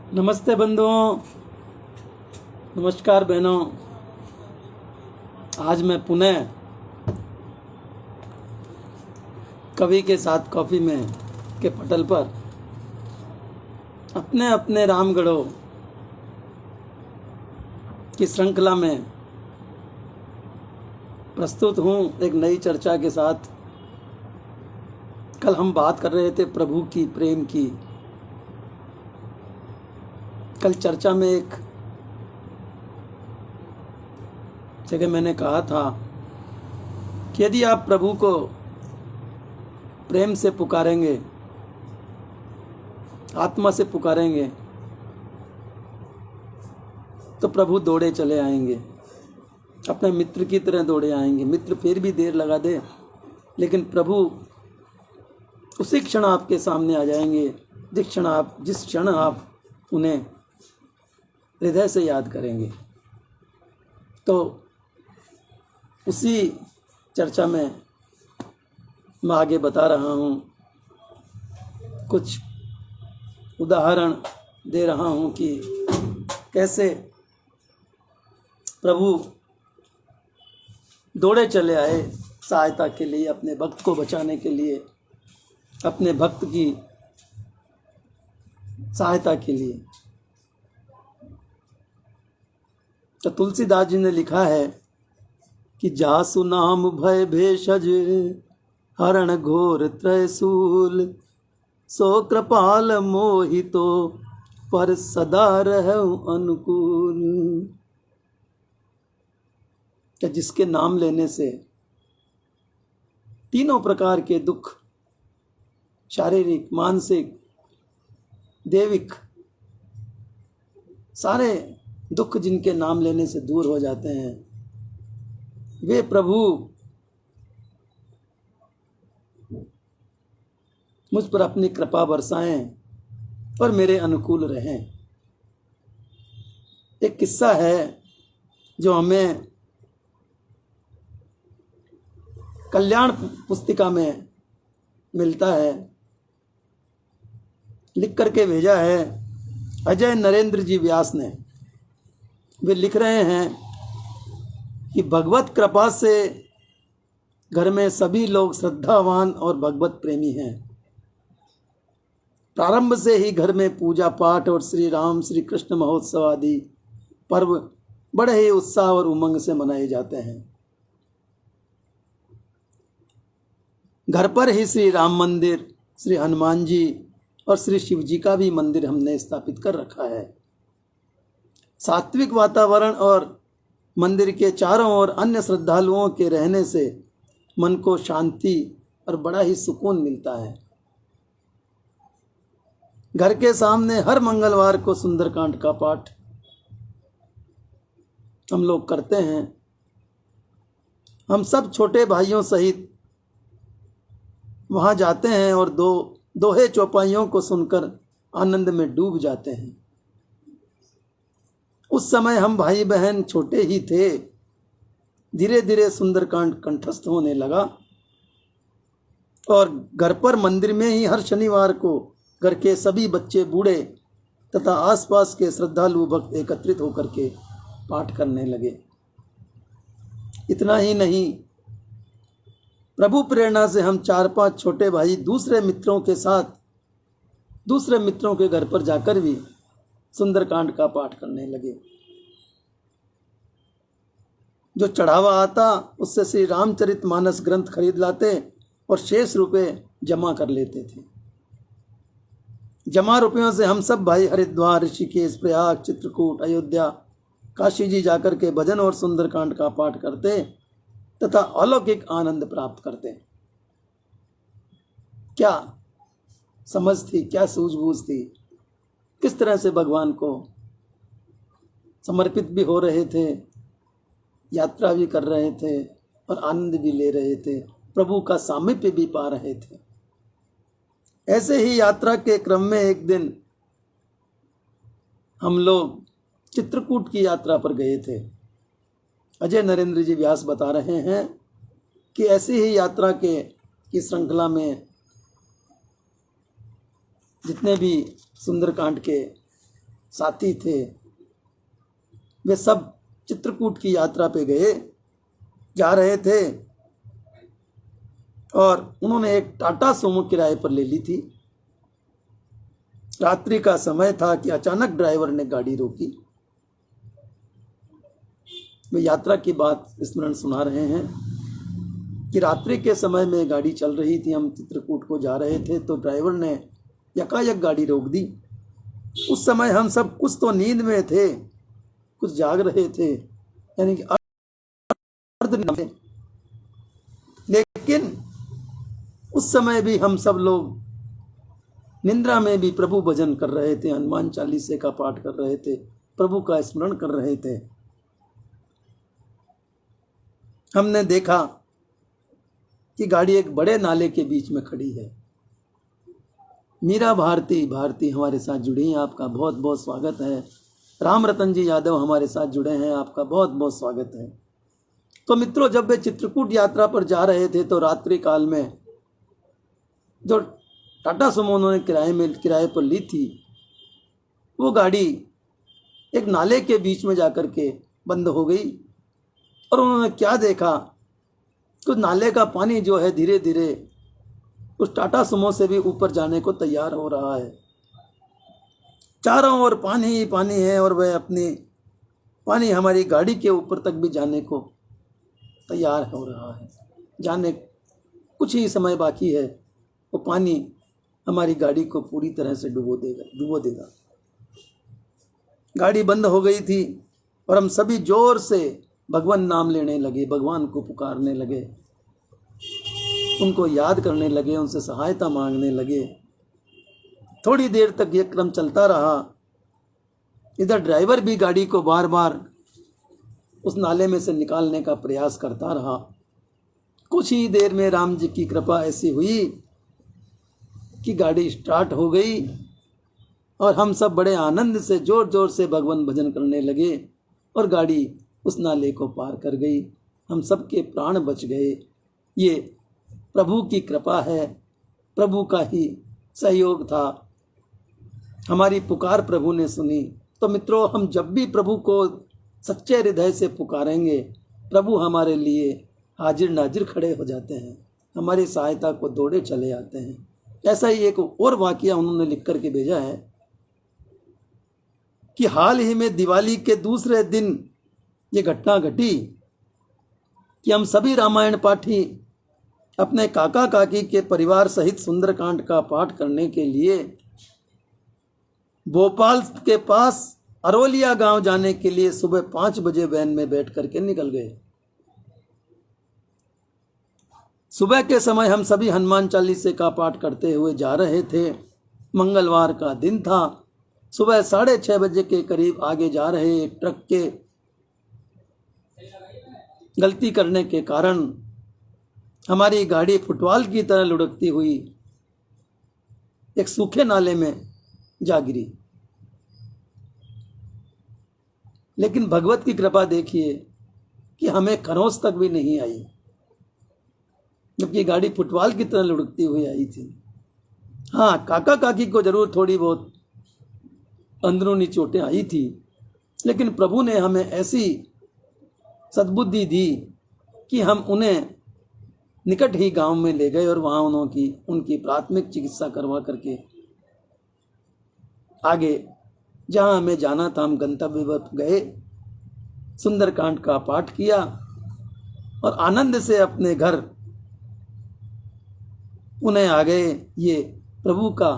नमस्ते बंधुओं, नमस्कार बहनों। आज मैं पुनः कवि के साथ कॉफी में के पटल पर अपने अपने रामगढ़ों की श्रृंखला में प्रस्तुत हूँ एक नई चर्चा के साथ। कल हम बात कर रहे थे प्रभु की, प्रेम की। कल चर्चा में एक जगह मैंने कहा था कि यदि आप प्रभु को प्रेम से पुकारेंगे, आत्मा से पुकारेंगे, तो प्रभु दौड़े चले आएंगे, अपने मित्र की तरह दौड़े आएंगे। मित्र फिर भी देर लगा दे, लेकिन प्रभु उसी क्षण आपके सामने आ जाएंगे जिस क्षण आप उन्हें हृदय से याद करेंगे। तो उसी चर्चा में मैं आगे बता रहा हूँ, कुछ उदाहरण दे रहा हूँ कि कैसे प्रभु दौड़े चले आए सहायता के लिए, अपने भक्त को बचाने के लिए, अपने भक्त की सहायता के लिए। तो तुलसीदास जी ने लिखा है कि जासु नाम भय भेषज हरण घोर त्रयशूल, सो कृपाल मोहितो पर सदा रहु अनुकूल। कि जिसके नाम लेने से तीनों प्रकार के दुख, शारीरिक, मानसिक, दैविक, सारे दुख जिनके नाम लेने से दूर हो जाते हैं, वे प्रभु मुझ पर अपनी कृपा बरसाएं और मेरे अनुकूल रहें। एक किस्सा है जो हमें कल्याण पुस्तिका में मिलता है, लिख करके भेजा है अजय नरेंद्र जी व्यास ने। वे लिख रहे हैं कि भगवत कृपा से घर में सभी लोग श्रद्धावान और भगवत प्रेमी हैं। प्रारंभ से ही घर में पूजा पाठ और श्री राम श्री कृष्ण महोत्सव आदि पर्व बड़े ही उत्साह और उमंग से मनाए जाते हैं। घर पर ही श्री राम मंदिर, श्री हनुमान जी और श्री शिव जी का भी मंदिर हमने स्थापित कर रखा है। सात्विक वातावरण और मंदिर के चारों ओर अन्य श्रद्धालुओं के रहने से मन को शांति और बड़ा ही सुकून मिलता है। घर के सामने हर मंगलवार को सुंदरकांड का पाठ हम लोग करते हैं। हम सब छोटे भाइयों सहित वहां जाते हैं और दोहे चौपाइयों को सुनकर आनंद में डूब जाते हैं। उस समय हम भाई बहन छोटे ही थे। धीरे धीरे सुंदरकांड कंठस्थ होने लगा और घर पर मंदिर में ही हर शनिवार को घर के सभी बच्चे, बूढ़े तथा आसपास के श्रद्धालु भक्त एकत्रित होकर के पाठ करने लगे। इतना ही नहीं, प्रभु प्रेरणा से हम 4-5 छोटे भाई दूसरे मित्रों के घर पर जाकर भी सुंदरकांड का पाठ करने लगे। जो चढ़ावा आता उससे श्री रामचरितमानस ग्रंथ खरीद लाते और शेष रुपए जमा कर लेते थे। जमा रुपयों से हम सब भाई हरिद्वार, ऋषिकेश, प्रयाग, चित्रकूट, अयोध्या, काशी जी जाकर के भजन और सुंदरकांड का पाठ करते तथा अलौकिक आनंद प्राप्त करते। क्या समझ थी, क्या सूझबूझ थी, किस तरह से भगवान को समर्पित भी हो रहे थे, यात्रा भी कर रहे थे और आनंद भी ले रहे थे, प्रभु का सामीप्य भी पा रहे थे। ऐसे ही यात्रा के क्रम में एक दिन हम लोग चित्रकूट की यात्रा पर गए थे। अजय नरेंद्र जी व्यास बता रहे हैं कि ऐसी ही यात्रा की श्रृंखला में जितने भी सुंदरकांड के साथी थे, वे सब चित्रकूट की यात्रा पे जा रहे थे और उन्होंने एक टाटा सुमो किराए पर ले ली थी। रात्रि का समय था कि अचानक ड्राइवर ने गाड़ी रोकी। वे यात्रा की बात स्मरण सुना रहे हैं कि रात्रि के समय में गाड़ी चल रही थी, हम चित्रकूट को जा रहे थे, तो ड्राइवर ने यकायक गाड़ी रोक दी। उस समय हम सब कुछ तो नींद में थे, कुछ जाग रहे थे, यानी कि अर्ध में, लेकिन उस समय भी हम सब लोग निंद्रा में भी प्रभु भजन कर रहे थे, हनुमान चालीसे का पाठ कर रहे थे, प्रभु का स्मरण कर रहे थे। हमने देखा कि गाड़ी एक बड़े नाले के बीच में खड़ी है। मीरा भारती हमारे साथ जुड़ी हैं, आपका बहुत बहुत स्वागत है। राम रतन जी यादव हमारे साथ जुड़े हैं, आपका बहुत बहुत स्वागत है। तो मित्रों, जब वे चित्रकूट यात्रा पर जा रहे थे तो रात्रि काल में जो टाटा सुमो उन्होंने किराए पर ली थी, वो गाड़ी एक नाले के बीच में जाकर के बंद हो गई और उन्होंने क्या देखा कि नाले का पानी जो है धीरे धीरे उस टाटा सुमो से भी ऊपर जाने को तैयार हो रहा है। चारों ओर पानी ही पानी है और वह पानी हमारी गाड़ी के ऊपर तक भी जाने को तैयार हो रहा है। जाने कुछ ही समय बाकी है, वो पानी हमारी गाड़ी को पूरी तरह से डुबो देगा। गाड़ी बंद हो गई थी और हम सभी जोर से भगवान नाम लेने लगे, भगवान को पुकारने लगे, उनको याद करने लगे, उनसे सहायता मांगने लगे। थोड़ी देर तक ये क्रम चलता रहा। इधर ड्राइवर भी गाड़ी को बार बार उस नाले में से निकालने का प्रयास करता रहा। कुछ ही देर में राम जी की कृपा ऐसी हुई कि गाड़ी स्टार्ट हो गई और हम सब बड़े आनंद से जोर जोर से भगवान भजन करने लगे और गाड़ी उस नाले को पार कर गई। हम सबके प्राण बच गए। ये प्रभु की कृपा है, प्रभु का ही सहयोग था। हमारी पुकार प्रभु ने सुनी। तो मित्रों, हम जब भी प्रभु को सच्चे हृदय से पुकारेंगे, प्रभु हमारे लिए हाजिर नाजिर खड़े हो जाते हैं, हमारी सहायता को दौड़े चले आते हैं। ऐसा ही एक और वाकया उन्होंने लिख करके भेजा है कि हाल ही में दिवाली के दूसरे दिन ये घटना घटी कि हम सभी रामायण पाठी अपने काका काकी के परिवार सहित सुंदरकांड का पाठ करने के लिए भोपाल के पास अरोलिया गांव जाने के लिए सुबह 5 बजे वैन में बैठ करके निकल गए। सुबह के समय हम सभी हनुमान चालीसे का पाठ करते हुए जा रहे थे। मंगलवार का दिन था। सुबह 6:30 बजे के करीब आगे जा रहे एक ट्रक के गलती करने के कारण हमारी गाड़ी फुटबॉल की तरह लुढ़कती हुई एक सूखे नाले में जा गिरी। लेकिन भगवत की कृपा देखिए कि हमें खरोंच तक भी नहीं आई, जबकि गाड़ी फुटबॉल की तरह लुढ़कती हुई आई थी। हाँ, काका काकी को जरूर थोड़ी बहुत अंदरूनी चोटें आई थी, लेकिन प्रभु ने हमें ऐसी सद्बुद्धि दी कि हम उन्हें निकट ही गांव में ले गए और वहां उनकी प्राथमिक चिकित्सा करवा करके आगे जहां हमें जाना था हम गंतव्य पर गए, सुंदरकांड का पाठ किया और आनंद से अपने घर पुनः आ गए। ये प्रभु का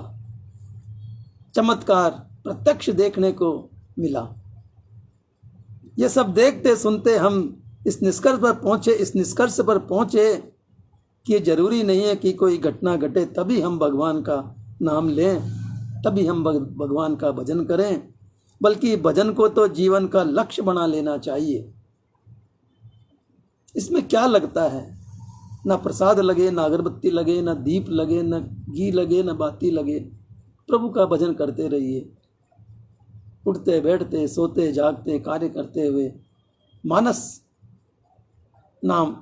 चमत्कार प्रत्यक्ष देखने को मिला। ये सब देखते सुनते हम इस निष्कर्ष पर पहुंचे कि ये जरूरी नहीं है कि कोई घटना घटे तभी हम भगवान का नाम लें, तभी हम भगवान का भजन करें, बल्कि भजन को तो जीवन का लक्ष्य बना लेना चाहिए। इसमें क्या लगता है? ना प्रसाद लगे, ना अगरबत्ती लगे, ना दीप लगे, ना घी लगे, ना बाती लगे। प्रभु का भजन करते रहिए, उठते बैठते सोते जागते कार्य करते हुए मानस नाम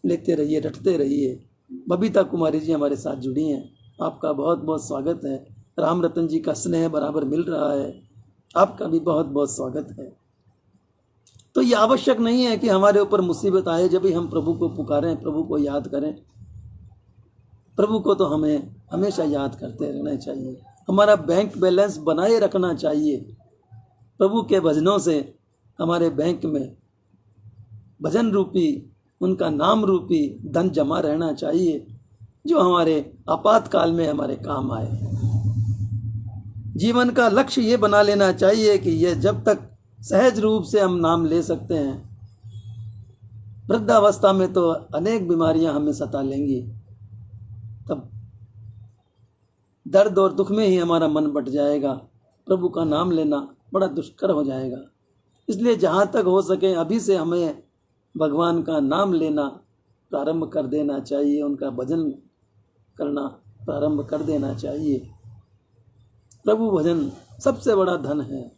लेते रहिए, रटते रहिए। बबीता कुमारी जी हमारे साथ जुड़ी हैं, आपका बहुत बहुत स्वागत है। राम रतन जी का स्नेह बराबर मिल रहा है। आपका भी बहुत बहुत स्वागत है। तो ये आवश्यक नहीं है कि हमारे ऊपर मुसीबत आए जब भी हम प्रभु को पुकारें, प्रभु को याद करें। प्रभु को तो हमें हमेशा याद करते रहना चाहिए। हमारा बैंक बैलेंस बनाए रखना चाहिए। प्रभु के भजनों से हमारे बैंक में भजन रूपी, उनका नाम रूपी धन जमा रहना चाहिए, जो हमारे आपातकाल में हमारे काम आए। जीवन का लक्ष्य ये बना लेना चाहिए कि ये जब तक सहज रूप से हम नाम ले सकते हैं, वृद्धावस्था में तो अनेक बीमारियां हमें सता लेंगी, तब दर्द और दुख में ही हमारा मन बट जाएगा। प्रभु का नाम लेना बड़ा दुष्कर हो जाएगा। इसलिए जहाँ तक हो सके अभी से हमें भगवान का नाम लेना प्रारंभ कर देना चाहिए, उनका भजन करना प्रारंभ कर देना चाहिए। प्रभु भजन सबसे बड़ा धन है।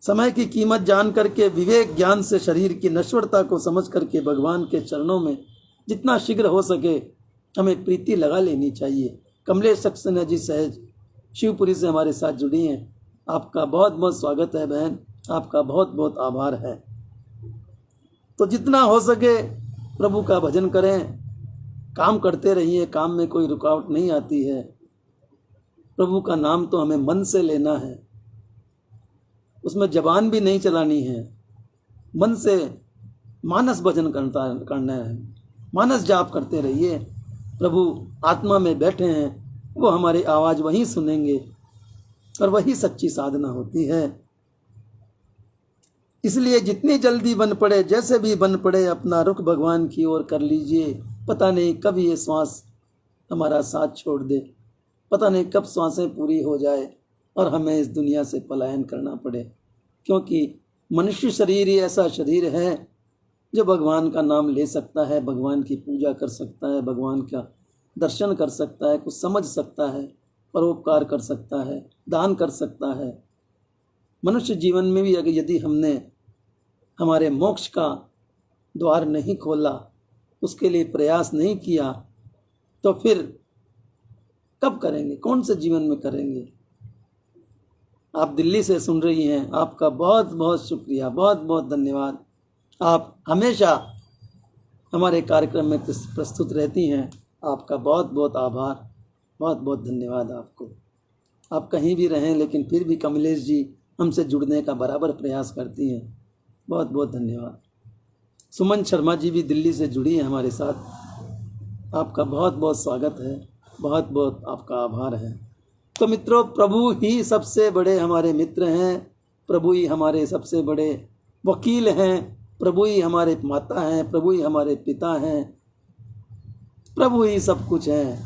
समय की कीमत जान करके, विवेक ज्ञान से शरीर की नश्वरता को समझ करके भगवान के चरणों में जितना शीघ्र हो सके हमें प्रीति लगा लेनी चाहिए। कमलेश सक्सेना जी सहज शिवपुरी से हमारे साथ जुड़ी हैं। आपका बहुत बहुत स्वागत है बहन, आपका बहुत बहुत आभार है। तो जितना हो सके प्रभु का भजन करें, काम करते रहिए, काम में कोई रुकावट नहीं आती है। प्रभु का नाम तो हमें मन से लेना है, उसमें जबान भी नहीं चलानी है। मन से मानस भजन करना है, मानस जाप करते रहिए। प्रभु आत्मा में बैठे हैं, वो हमारी आवाज़ वहीं सुनेंगे और वही सच्ची साधना होती है। इसलिए जितनी जल्दी बन पड़े, जैसे भी बन पड़े, अपना रुख भगवान की ओर कर लीजिए। पता नहीं कब ये श्वास हमारा साथ छोड़ दे, पता नहीं कब श्वासें पूरी हो जाए और हमें इस दुनिया से पलायन करना पड़े। क्योंकि मनुष्य शरीर ही ऐसा शरीर है जो भगवान का नाम ले सकता है, भगवान की पूजा कर सकता है, भगवान का दर्शन कर सकता है, कुछ समझ सकता है, परोपकार कर सकता है, दान कर सकता है। मनुष्य जीवन में भी अगर यदि हमने हमारे मोक्ष का द्वार नहीं खोला, उसके लिए प्रयास नहीं किया, तो फिर कब करेंगे, कौन से जीवन में करेंगे। आप दिल्ली से सुन रही हैं, आपका बहुत बहुत शुक्रिया, बहुत बहुत धन्यवाद। आप हमेशा हमारे कार्यक्रम में प्रस्तुत रहती हैं, आपका बहुत बहुत आभार, बहुत बहुत धन्यवाद आपको। आप कहीं भी रहें लेकिन फिर भी कमलेश जी हमसे जुड़ने का बराबर प्रयास करती हैं, बहुत बहुत धन्यवाद। सुमन शर्मा जी भी दिल्ली से जुड़ी हैं हमारे साथ, आपका बहुत बहुत स्वागत है, बहुत बहुत आपका आभार है। तो मित्रों, प्रभु ही सबसे बड़े हमारे मित्र हैं, प्रभु ही हमारे सबसे बड़े वकील हैं, प्रभु ही हमारे माता हैं, प्रभु ही हमारे पिता हैं, प्रभु ही सब कुछ हैं।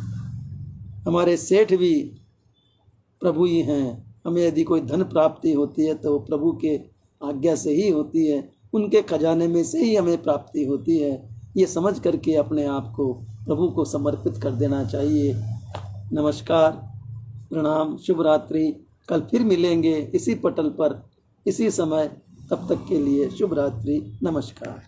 हमारे सेठ भी प्रभु ही हैं। हमें यदि कोई धन प्राप्ति होती है तो प्रभु के आज्ञा से ही होती है, उनके खजाने में से ही हमें प्राप्ति होती है। ये समझ करके अपने आप को प्रभु को समर्पित कर देना चाहिए। नमस्कार, प्रणाम, शुभ रात्रि। कल फिर मिलेंगे इसी पटल पर, इसी समय। तब तक के लिए शुभ रात्रि, नमस्कार।